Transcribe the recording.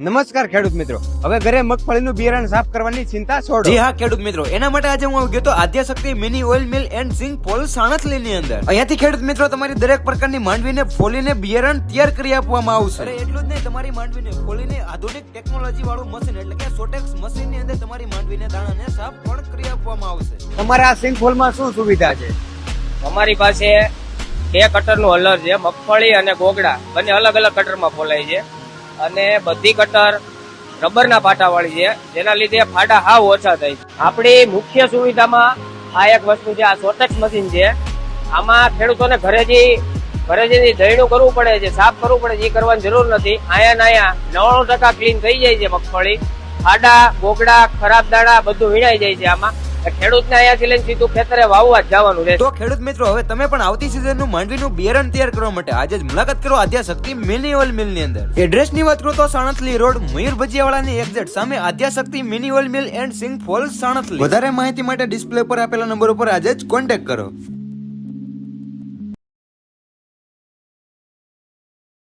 નમસ્કાર ખેડૂત મિત્રો, હવે ઘરે મગફળીનું બિયારણ સાફ કરવાની ચિંતા છોડો. જી હા ખેડૂત મિત્રો, એના માટે આજે હું આવી ગયો તો Adyashakti mini oil mill and સિંક પોલ સાણસલીની અંદર. અહીંયાથી ખેડૂત મિત્રો તમારી દરેક પ્રકારની માંડવીને ફોલીને બિયારણ તૈયાર કરી આપવામાં આવશે. અરે એટલું જ નહીં, તમારી માંડવીને ફોલીને આધુનિક ટેકનોલોજી વાળું મશીન એટલે કે સોટેક્સ મશીનની અંદર તમારી માંડવીને દાણાને સાફ પણ કરી આપવામાં આવશે. તમારા સિંક હોલમાં શું સુવિધા છે? અમારી પાસે 2 કટરનું હલર છે. મગફળી અને ગોગડા બંને અલગ અલગ કટરમાં ફોલાય છે અને બધી કટર રબરના પાટા વાળી છે, જેના લીધે ફાટા હાવ ઓછા થાય છે. આપણી મુખ્ય સુવિધામાં આ એક વસ્તુ છે, આ સોટેક્સ મશીન છે. આમાં ખેડૂતોને ઘરે જે દહીણું કરવું પડે છે, સાફ કરવું પડે છે, એ કરવાની જરૂર નથી. આયા 99% ક્લીન થઈ જાય છે મગફળી. ફાડા ગોગડા ખરાબ દાણા બધું વીણાઈ જાય છે. આમાં ખેડૂતને અહીંયાથી લઈને સીધું ખેતરે વાવવા જ જવાનું છે. તો ખેડૂત મિત્રો, હવે તમે પણ આવતી સિઝનનું માંડવીનું બિયારણ તૈયાર કરવા માટે આજે જ મુલાકાત કરો આદ્યશક્તિ મિની ઓઇલ મિલ ની અંદર. એડ્રેસની વાત કરું તો સાણસલી રોડ મયુર ભજીયાવાળાની એક્ઝેક્ટ સામે Adyashakti mini oil mill and સિંક ફોલ સાણસલી. વધારે માહિતી માટે ડિસ્પ્લે પર આપેલા નંબર ઉપર આજે જ કોન્ટેક્ટ કરો.